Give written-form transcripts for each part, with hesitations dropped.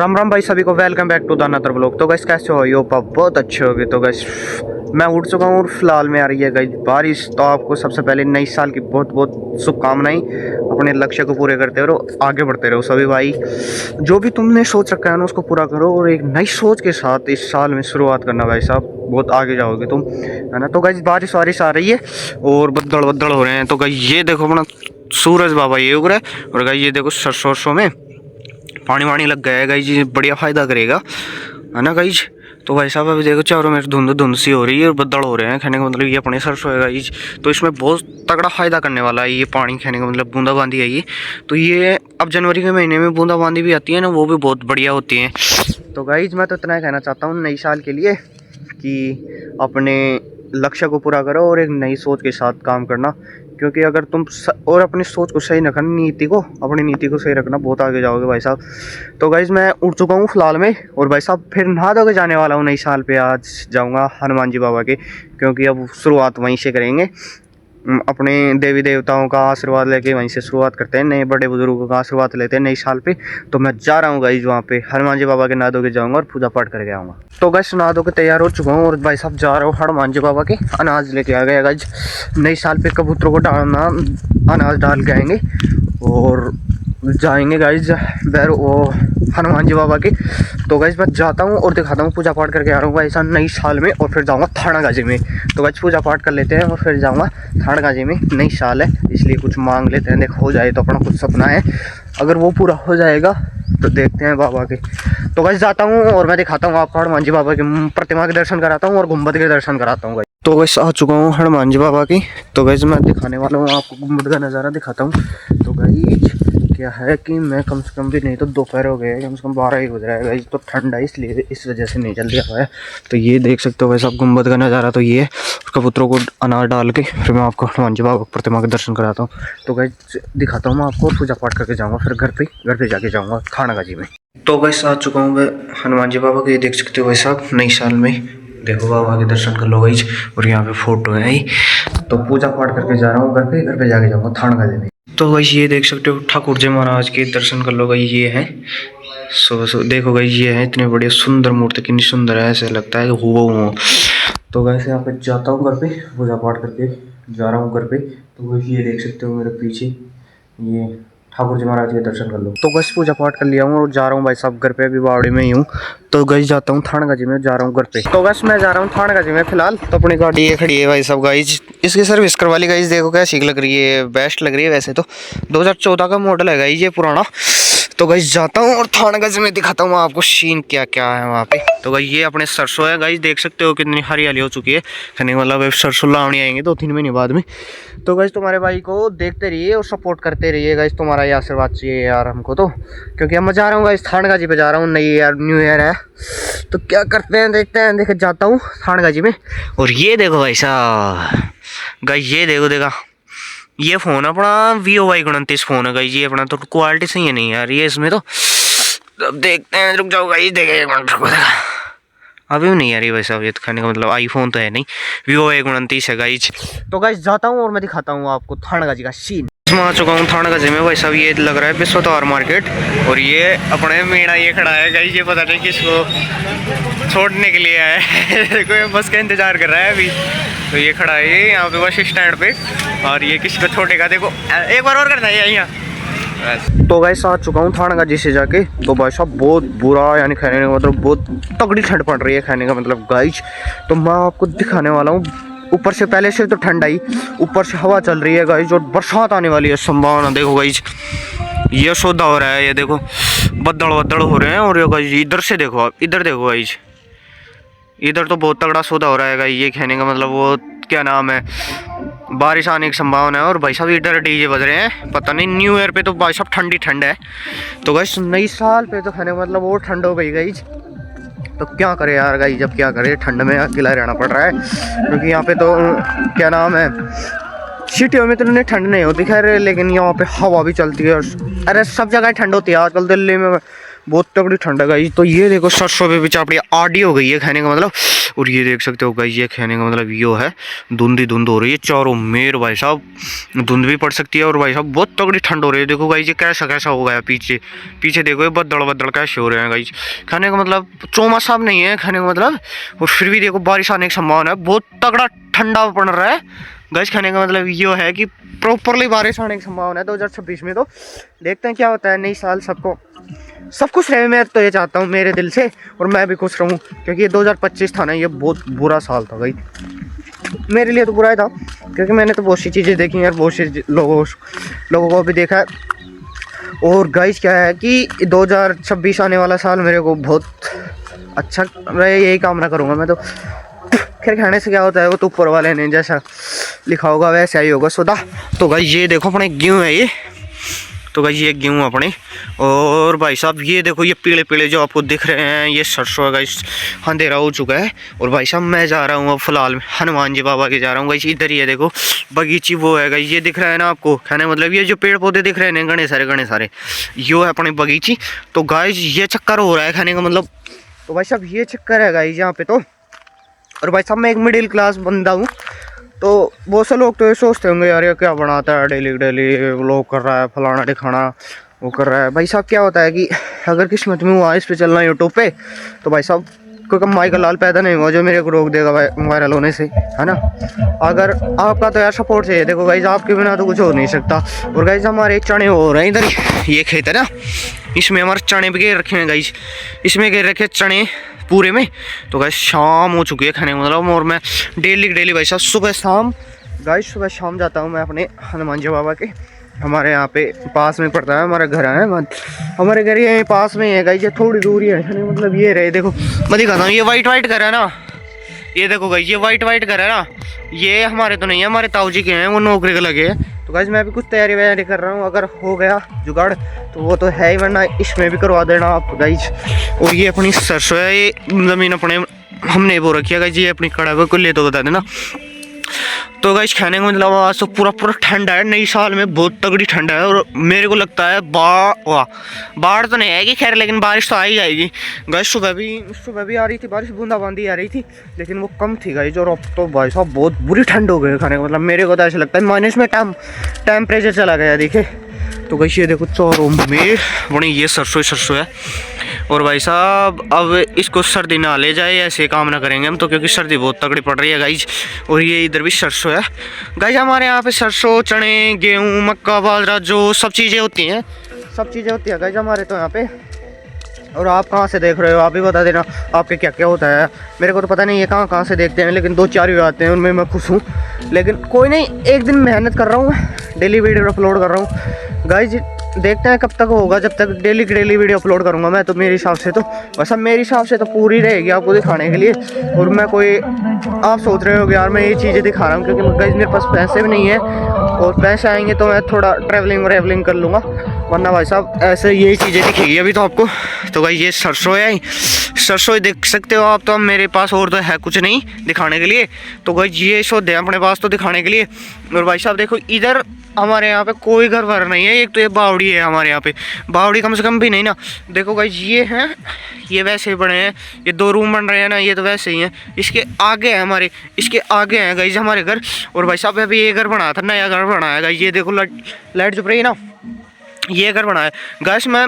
राम राम भाई सभी को, welcome back to the another vlog. तो गाइस कैसे हो? यो बहुत अच्छे हो गए। तो गाइस मैं उठ चुका हूँ और फिलहाल में आ रही है गाइस बारिश। तो आपको सबसे पहले नई साल की बहुत बहुत शुभकामनाएं। अपने लक्ष्य को पूरे करते रहो, आगे बढ़ते रहो सभी भाई। जो भी तुमने सोच रखा है ना उसको पूरा करो और एक नई सोच के साथ इस साल में शुरुआत करना भाई साहब, बहुत आगे जाओगे तुम, है ना। तो गाइस बारिश वारिश आ रही है और बद्दल बद्दल हो रहे हैं। तो गाइस ये देखो अपना सूरज बाबा ये उग रहा है और गाइस ये देखो सरसों में पानी वानी लग गया है गाइज, ये बढ़िया फ़ायदा करेगा, है ना गाइज। तो भाई साहब अभी देखो चारों में धुंध धुंध सी हो रही है और बदल हो रहे हैं। कहने का मतलब ये अपने सरसों है गाइज, तो इसमें बहुत तगड़ा फ़ायदा करने वाला है ये पानी। कहने का मतलब बूंदाबांदी है ये। तो ये अब जनवरी के महीने में बूंदाबांदी भी आती है ना, वो भी बहुत बढ़िया होती है। तो गाइज मैं तो इतना ही कहना चाहता हूँ नई साल के लिए कि अपने लक्ष्य को पूरा करो और एक नई सोच के साथ काम करना। क्योंकि अगर तुम और अपनी सोच को सही रखना, अपनी नीति को सही रखना, बहुत आगे जाओगे भाई साहब। तो गाइज मैं उठ चुका हूँ फिलहाल में और भाई साहब फिर नहा धो के जाने वाला हूँ नई साल पे। आज जाऊँगा हनुमान जी बाबा के, क्योंकि अब शुरुआत वहीं से करेंगे। अपने देवी देवताओं का आशीर्वाद लेके वहीं से शुरुआत करते हैं, नए बड़े बुजुर्गों का आशीर्वाद लेते हैं नई साल पे। तो मैं जा रहा हूँ गाइज वहाँ पे हनुमान जी बाबा के नहा धो के जाऊँगा और पूजा पाठ करके आऊँगा। तो गाइज नहा धो के तैयार हो चुका हूँ और भाई साहब जा रहा हूँ हनुमान जी बाबा के। अनाज लेके आ गया गाइज, नई साल पे कबूतरों को डालना, अनाज डाल के आएंगे और जाएंगे गाइज वो हनुमान जी बाबा के। तो गाइज मैं जाता हूँ और दिखाता हूँ, पूजा पाठ करके आ रहा हूँ ऐसा नई साल में, और फिर जाऊँगा थानागाजी में। तो गाइज पूजा पाठ कर लेते हैं और फिर जाऊँगा थानागाजी में। नई साल है इसलिए कुछ मांग लेते हैं, देख हो जाए तो अपना कुछ सपना है, अगर वो पूरा हो जाएगा तो देखते हैं बाबा के। तो गाइज जाता हूँ और मैं दिखाता हूँ आपको हनुमान जी बाबा की प्रतिमा के दर्शन कराता हूँ और गुम्बद के दर्शन कराता हूँ। तो गाइज आ चुका हूँ हनुमान जी बाबा की। तो गाइज मैं दिखाने वाला हूँ आपको गुम्बद का नज़ारा दिखाता हूँ। तो गाइज क्या है कि मैं कम से कम भी नहीं तो दोपहर हो गए, कम से कम 12 बज रहा है गाइज। तो ठंडा है इसलिए इस वजह से नहीं जल्दी हुआ है। तो ये देख सकते हो भाई साहब गुम्बद का नज़ारा। तो ये कबूतरों को अनाज डाल के फिर मैं आपको हनुमान जी बाबा प्रतिमा के दर्शन कराता हूँ। तो गाइज दिखाता हूँ मैं आपको, पूजा पाठ करके जाऊँगा फिर घर पे जाके जाऊँगा थानागाजी में। तो गाइज आ चुका हूँ मैं हनुमान जी बाबा के, ये देख सकते हो भाई साहब नई साल में। देखो बाबा के दर्शन कर लो गाइज, और यहाँ पे फोटो है। तो पूजा पाठ करके जा रहा हूँ घर पे जाके जाऊँगा थानागाजी में। तो गाइज ये देख सकते हो ठाकुर जी महाराज के दर्शन कर लो गाइज, ये है सो देखो गाइज ये है इतने बड़े सुंदर मूर्ति, कितनी सुंदर है, ऐसे लगता है कि हुबहू। तो गाइज यहाँ पे जाता हूँ घर पे, पूजा पाठ करके जा रहा हूँ घर पे। तो गाइज ये देख सकते हो मेरे पीछे ये ठाकुर जी महाराज के दर्शन कर लो। तो बस पूजा पाठ कर लिया हूँ और जा रहा हूँ भाई साहब घर पे, अभी बावड़ी में ही हूँ। तो गाइज जाता हूँ थानागाजी में, जा रहा हूँ घर पे। तो बस मैं जा रहा हूँ थानागाजी में फिलहाल। तो अपनी गाड़ी ये खड़ी है भाई साहब गाइज, इसकी सर्विस करवा ली गाइज। देखो कैसी लग रही है, बेस्ट लग रही है। वैसे तो 2014 का मॉडल है गाइज ये पुराना। तो गाइज जाता हूँ और थानागाजी में दिखाता हूँ आपको सीन क्या क्या है वहाँ पे। तो गाइज ये अपने सरसों है गाइज, देख सकते हो कितनी हरियाली हो चुकी है। कहने का मतलब सरसों लावनी आएंगे 2-3 महीने बाद में। तो गाइज तुम्हारे भाई को देखते रहिए और सपोर्ट करते रहिए गाइज, तुम्हारा ये आशीर्वाद चाहिए यार हमको। तो क्योंकि अब मैं जा रहा हूँ गाइज थानागाजी पे जा रहा हूँ, न्यू ईयर है तो क्या करते हैं देखते हैं। देख जाता हूँ थानागाजी में और ये देखो भाई साहब गाइज, ये देखो ये फ़ोन अपना VOY29 फ़ोन है गाइज। ये अपना तो क्वालिटी सही है नहीं यार ये इसमें। तो अब देखते हैं, रुक जाओ गाइज, देखे अभी भी नहीं आ रही भाई साहब ये। तो खाने का मतलब आईफोन तो है नहीं, VOY29 है गाइज। तो गाइज जाता हूँ और मैं दिखाता हूँ आपको थानागाजी का सीन। मैं आ चुका हूँ थानागाजी में भाई साहब, ये लग रहा है विश्वतार मार्केट। और ये अपने मीणा ये खड़ा है गाइज, ये पता नहीं किसको छोड़ने के लिए आया है कोई बस का इंतजार कर रहा है अभी। तो ये खड़ा है ये यहाँ पे बस स्टैंड पे, और ये किसी को छोड़ेगा। देखो एक बार और करना है यहाँ। तो गाइस आ चुका हूँ थानागाजी से जाके। तो भाई साहब बहुत बुरा, यानी कहने का मतलब बहुत तगड़ी ठंड पड़ रही है कहने का मतलब गाइस। तो मैं आपको दिखाने वाला हूँ, ऊपर से पहले से तो ठंड आई, ऊपर से हवा चल रही है गाइस और बरसात आने वाली है संभावना। देखो गाइस ये सौदा हो रहा है, ये देखो बद्दल हो रहे हैं। और ये गाइस इधर से देखो, आप इधर देखो गाइस, इधर तो बहुत तगड़ा सौदा हो रहा है गाइस। ये कहने का मतलब वो क्या नाम है, बारिश आने की संभावना है। और भाई साहब इधर डीजे बज रहे हैं, पता नहीं न्यू ईयर पे तो भाई साहब ठंड है। तो गाइस नई साल पे तो कहने का मतलब वो ठंड हो गई गाइस। तो क्या करे यार गाइस, जब क्या करे, ठंड में अकेला रहना पड़ रहा है। क्योंकि यहाँ पे तो क्या नाम है, सिटियों में तो इतनी ठंड नहीं होती खैर, लेकिन यहाँ पे हवा भी चलती है। अरे सब जगह ठंड होती है आजकल, दिल्ली में बहुत तगड़ी ठंड है गाइस। तो ये देखो सरसों पे भी चापड़ी आड़ी हो गई है खाने का मतलब। और ये देख सकते हो गाइस, ये खाने का मतलब यो है, धुंध ही धुंध हो रही है चारों मेर भाई साहब, धुंध भी पड़ सकती है। और भाई साहब बहुत तगड़ी ठंड हो रही है। देखो गाइस ये कैसा कैसा हो गया पीछे, पीछे देखो ये बद्दल बद्दल कैसे हो रहे हैं गाइस। खाने का मतलब चौमासा नहीं है खाने का मतलब, और फिर भी देखो बारिश आने की संभावना है, बहुत तगड़ा ठंडा पड़ रहा है गाइस। खाने का मतलब ये है कि प्रॉपरली बारिश आने की संभावना है 2026 में। तो देखते हैं क्या होता है। नई साल सबको सब कुछ रहे, मैं तो ये चाहता हूँ मेरे दिल से, और मैं भी खुश रहूँ, क्योंकि ये 2025 था ना, ये बहुत बुरा साल था भाई मेरे लिए। तो बुरा ही था क्योंकि मैंने तो बहुत सी चीज़ें देखी हैं, बहुत सी लोगों को भी देखा है। और गाइस क्या है कि 2026 आने वाला साल मेरे को बहुत अच्छा रहे, यही कामना करूँगा मैं तो। खैर खाने से क्या होता है वो तो ऊपर वाले ने जैसा लिखा होगा वैसा ही होगा सुधा। तो भाई ये देखो अपने गेहूँ है ये, तो भाई ये गेहूँ अपने। और भाई साहब ये देखो ये पीले पीले जो आपको दिख रहे हैं ये सरसों है गाइस, अंधेरा हो चुका है। और भाई साहब मैं जा रहा हूँ अब फिलहाल हनुमान जी बाबा के जा रहा हूँ गाइस। इधर ही है देखो बगीची वो है गाइस, ये दिख रहा है ना आपको, कहने मतलब ये जो पेड़ पौधे दिख रहे हैं घने सारे यो है अपनी बगीची। तो गाइस ये चक्कर हो रहा है खाने का मतलब। तो भाई साहब ये चक्कर है गाइस यहाँ पे तो। और भाई साहब मैं एक मिडिल क्लास बंदा हूँ, तो बहुत से लोग तो ये सोचते होंगे यार ये क्या बनाता है डेली डेली व्लॉग कर रहा है, फलाना दिखाना वो कर रहा है। भाई साहब क्या होता है कि अगर किस्मत में हुआ इस पे चलना यूट्यूब पे, तो भाई साहब कोई कमाई का लाल पैदा नहीं हुआ जो मेरे को रोक देगा वायरल होने से, है ना। अगर आपका तो यार सपोर्ट चाहिए, देखो गाइज आपके बिना तो कुछ हो नहीं सकता। और गाइज हमारे चने हो रहे हैं इधर, ये खेत है ना, इसमें हमारे चने भी घेर रखे हैं गाइज, इसमें घेर रखे चने पूरे में। तो गाइस शाम हो चुकी है खाने का मतलब, और मैं डेली भाई साहब सुबह शाम गाइस सुबह शाम जाता हूँ मैं अपने हनुमान जी बाबा के, हमारे यहाँ पे पास में पड़ता है हमारा घर है, हमारे घर ये पास में है गाइस, ये थोड़ी दूरी है खाने मतलब। ये रहे देखो मैं दिखाता हूँ, ये वाइट घर है ना, ये देखो गाइस ये वाइट घर है ना, ये हमारे तो नहीं है, हमारे ताऊ जी के हैं, वो नौकरी के लगे हैं। तो गाइस मैं भी कुछ तैयारी कर रहा हूँ, अगर हो गया जुगाड़ तो वो तो है ही, वरना इसमें भी करवा देना आप गाइस। और ये अपनी सरसों है, ये ज़मीन अपने हमने वो रखी है गाइस, ये अपनी कड़ा को ले तो बता देना। तो गाइस खाने का मतलब आज तो पूरा ठंडा है, नई साल में बहुत तगड़ी ठंडा है। और मेरे को लगता है बाढ़ तो नहीं आएगी खैर, लेकिन बारिश तो आ ही जाएगी गाइस। सुबह भी आ रही थी बारिश, बूंदाबांदी आ रही थी, लेकिन वो कम थी गाइस। और अब तो भाई साहब बहुत बुरी ठंड हो गई खाने का मतलब, मेरे को तो ऐसा लगता है माइनस में टेम्परेचर चला गया देखिए। तो गाइस ये देखो चौरों में बड़ी ये सरसों है। और भाई साहब अब इसको सर्दी ना ले जाए, ऐसे काम ना करेंगे हम तो, क्योंकि सर्दी बहुत तगड़ी पड़ रही है गाइज। और ये इधर भी सरसों है गाइज, हमारे यहाँ पे सरसों चने गेहूँ मक्का बाजरा जो सब चीज़ें होती हैं गाइज हमारे तो यहाँ पे। और आप कहाँ से देख रहे हो आप भी बता देना, आपके क्या क्या होता है, मेरे को तो पता नहीं है कहाँ से देखते हैं, लेकिन 2-4 व्यू आते हैं उनमें मैं खुश हूँ। लेकिन कोई नहीं, एक दिन मेहनत कर रहा हूँ, डेली वीडियो अपलोड कर रहा हूँ गाइज। देखते हैं कब तक होगा, जब तक डेली वीडियो अपलोड करूँगा मैं तो मेरे हिसाब से तो वैसा मेरे हिसाब से तो पूरी रहेगी आपको दिखाने के लिए। और मैं कोई आप सोच रहे हो यार मैं ये चीज़ें दिखा रहा हूँ क्योंकि गाइस मेरे पास पैसे भी नहीं है, और पैसे आएंगे तो मैं थोड़ा ट्रैवलिंग कर लूँगा, वरना भाई साहब ऐसे यही चीज़ें दिखेगी अभी तो आपको। तो भाई ये सरसों है, सरसों देख सकते हो आप, तो मेरे पास और तो है कुछ नहीं दिखाने के लिए। तो भाई ये शो दे अपने पास तो दिखाने के लिए। और भाई साहब देखो इधर हमारे यहाँ पे कोई घर वर नहीं है, एक तो ये बावड़ी है हमारे यहाँ पे, बावड़ी कम से कम भी नहीं ना। देखो गाइस ये हैं, ये वैसे ही बने हैं, ये 2 रूम बन रहे हैं ना, ये तो वैसे ही हैं। इसके आगे है हमारे, इसके आगे हैं गाइस हमारे घर। और भाई साहब अभी ये घर बनाया था, नया घर बनाया गाइस, ये देखो लाइट चुप रही है ना, ये घर बनाया गाइस। मैं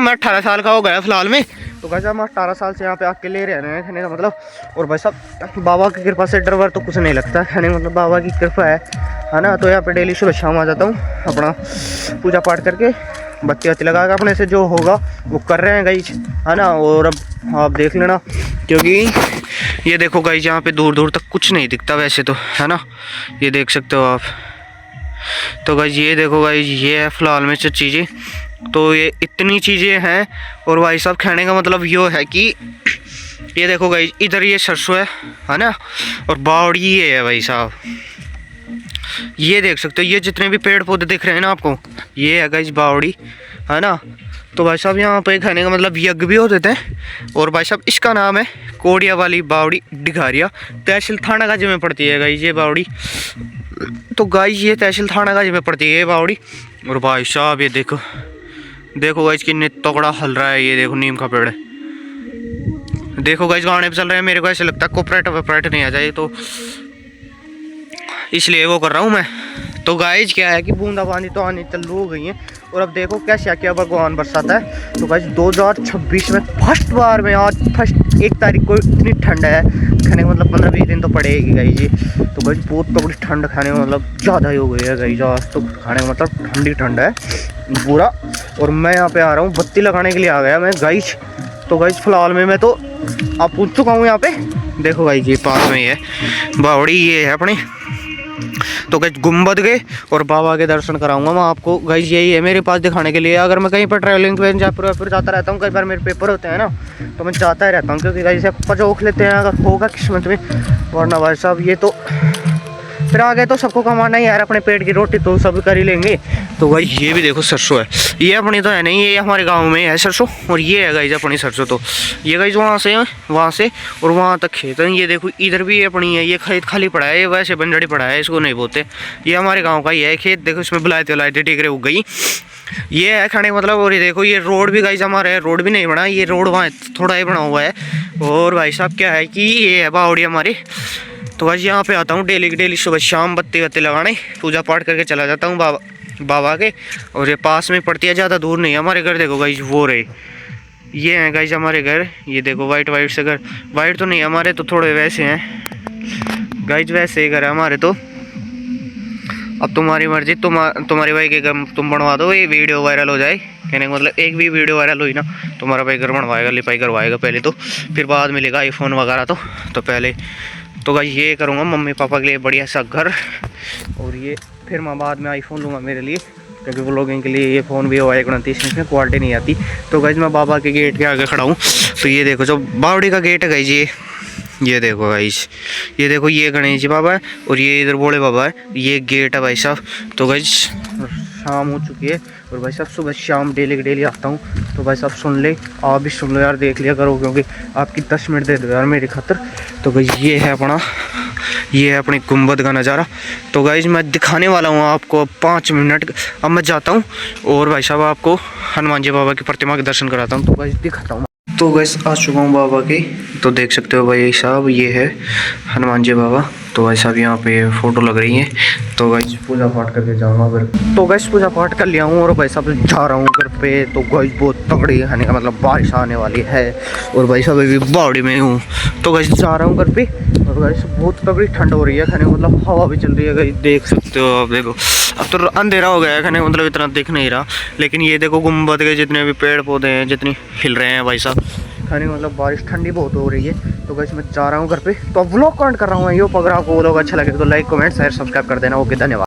18 साल का हो गया फिलहाल में। तो गाइस हम 18 साल से यहाँ पे अकेले रह रहे हैं कहने का मतलब। और भाई साहब बाबा की कृपा से डर वर तो कुछ नहीं लगता कहने का मतलब, बाबा की कृपा है ना। तो यहाँ पे डेली सुबह शाम आ जाता हूँ, अपना पूजा पाठ करके बत्ती लगा के अपने से जो होगा वो कर रहे हैं गाइस, है ना। और अब आप देख लेना, क्योंकि ये देखो गाइस यहाँ पे दूर तक कुछ नहीं दिखता वैसे तो, है ना, ये देख सकते हो आप। तो गाइस ये देखो गाइस ये है फिलहाल में चीज़ें, तो ये इतनी चीज़ें हैं। और भाई साहब कहने का मतलब ये है कि ये देखो गाइस इधर ये सरसों है ना, और बावड़ी ये है भाई साहब, ये देख सकते हो, ये जितने भी पेड़ पौधे दिख रहे हैं ना आपको, ये है गाइस बावड़ी, है ना। तो भाई साहब यहाँ पे कहने का मतलब यज्ञ भी होते थे। और भाई साहब इसका नाम है कोडिया वाली बावड़ी डिघारिया, तहसील थानागाजी में पड़ती है गाइस ये बावड़ी। तो गाइस ये तहसील थानागाजी में पड़ती है ये बावड़ी। और भाई साहब ये देखो देखो गाइस कितने तगड़ा हल रहा है, ये देखो नीम का पेड़ है। देखो गाइस गाने पे चल रहे हैं, मेरे को ऐसे लगता है कोपरेट वपरेट नहीं आ जाए, तो इसलिए वो कर रहा हूँ मैं। तो गाइस क्या है कि बूंदाबांदी तो आनी चालू हो गई है, और अब देखो क्या क्या भगवान बरसाता है। तो गाइस 2026 में फर्स्ट बार में आज फर्स्ट 1 तारीख को इतनी ठंड है, खाने का मतलब 15-20 दिन तो पड़ेगी गाइस जी। तो गाइस बहुत तगड़ी ठंड खाने में मतलब ज़्यादा ही हो गई है गाइस, आज तो खाने का मतलब ठंडी ठंड है पूरा। और मैं यहाँ पे आ रहा हूँ बत्ती लगाने के लिए आ गया मैं गाइस। तो गाइस फिलहाल में मैं तो आप पूछ चुका हूँ यहाँ पे। देखो गाइस ये पास में ही है बावड़ी, ये है अपनी। तो गाइस गुम्बद के और बाबा के दर्शन कराऊंगा मैं आपको गाइस, यही है मेरे पास दिखाने के लिए। अगर मैं कहीं पर ट्रैवलिंग पे जयपुर फिर जाता रहता हूँ, कई बार मेरे पेपर होते हैं ना, तो मैं जाता ही रहता हूँ, क्योंकि गाइस पजोख लेते हैं अगर होगा किस्मत में, वरना भाई साहब ये तो फिर आगे तो सबको कमाना ही यार, अपने पेट की रोटी तो सब कर ही लेंगे। तो भाई ये भी देखो सरसों है, ये अपनी तो है नहीं, ये हमारे गांव में है सरसों, और ये है गाइस अपनी सरसों। तो ये गाइस वहाँ से और वहाँ तक खेत है। ये देखो इधर भी अपनी है, ये खेत खाली पड़ा है, ये वैसे बंजड़ी पड़ा है, इसको नहीं बोते। ये हमारे गाँव का ही है खेत, देखो इसमें बिलायती टिकरे उग गई, ये है खाने मतलब। और ये देखो ये रोड भी गाइस हमारे रोड भी नहीं बना, ये रोड वहाँ थोड़ा ही बना हुआ है। और भाई साहब क्या है कि ये है बावड़ी हमारी। तो गाइस यहाँ पे आता हूँ डेली की डेली सुबह शाम बत्ती लगाने, पूजा पाठ करके चला जाता हूँ बाबा के। और ये पास में पड़ती है, ज़्यादा दूर नहीं है हमारे घर। देखो गाइस वो रहे, ये हैं गाइस हमारे घर। ये देखो वाइट से घर, वाइट तो नहीं हमारे तो थोड़े वैसे हैं गाइस, वैसे ही घर है हमारे तो। अब तुम्हारी मर्जी, तुम्हारे भाई के घर तुम बनवा दो, ये वीडियो वायरल हो जाए। कहने का मतलब एक भी वीडियो वायरल हुई ना, तुम्हारा भाई घर बनवाएगा, लिपाई करवाएगा पहले तो, फिर बाद मिलेगा आईफोन वगैरह। तो पहले तो गाइस ये करूँगा मम्मी पापा के लिए बढ़िया सा घर, और ये फिर मैं बाद में आईफोन लूँगा मेरे लिए, क्योंकि व्लॉगिंग के लिए ये फ़ोन भी हुआ 29 इसमें क्वालिटी नहीं आती। तो गाइस मैं बाबा के गेट के आगे खड़ा हूँ। तो ये देखो जो बावड़ी का गेट है गाइस, ये देखो गाइस, ये देखो ये गणेश जी बाबा है, और ये इधर भोले बाबा है, ये गेट है भाई साहब। तो गाइस शाम हो चुकी है, और भाई साहब सुबह शाम डेली आता हूँ। तो भाई साहब सुन ले, आप भी सुन लो यार, देख लिया करो, क्योंकि आपकी 10 मिनट दे दो यार मेरी खातर। तो गाइस ये है अपनी गुम्बद का नज़ारा। तो गाइस मैं दिखाने वाला हूँ आपको 5 मिनट। अब मैं जाता हूँ और भाई साहब आपको हनुमान जी बाबा की प्रतिमा के दर्शन कराता हूँ। तो गाइस दिखाता हूँ। तो गाइस आ चुका हूँ बाबा के, तो देख सकते हो भाई साहब ये है हनुमान जी बाबा। तो भाई साहब यहाँ पे फ़ोटो लग रही है। तो गाइस पूजा पाठ करके जाऊँगा घर। तो गाइस पूजा पाठ कर लिया हूँ, और भाई साहब जा रहा हूँ घर पे। तो गाइस बहुत तगड़ी खाने का मतलब बारिश आने वाली है, और भाई साहब अभी बावड़ी में हूँ। तो गाइस जा रहा हूँ घर पे, और गाइस बहुत तगड़ी ठंड हो रही है, खाने का मतलब हवा भी चल रही है गाइस, देख सकते हो आप। देखो अब तो अंधेरा हो गया है, खाने का मतलब इतना दिख नहीं रहा, लेकिन ये देखो गुम्बद के जितने भी पेड़ पौधे हैं जितनी हिल रहे हैं भाई साहब, खाने का मतलब बारिश ठंडी बहुत हो रही है। तो गाइस मैं जा रहा हूँ घर पे। तो व्लॉग कमेंट कर रहा हूँ मैं, यो अगर आपको व्लॉग अच्छा लगे तो लाइक कमेंट शेयर सब्सक्राइब कर देना। ओके धन्यवाद।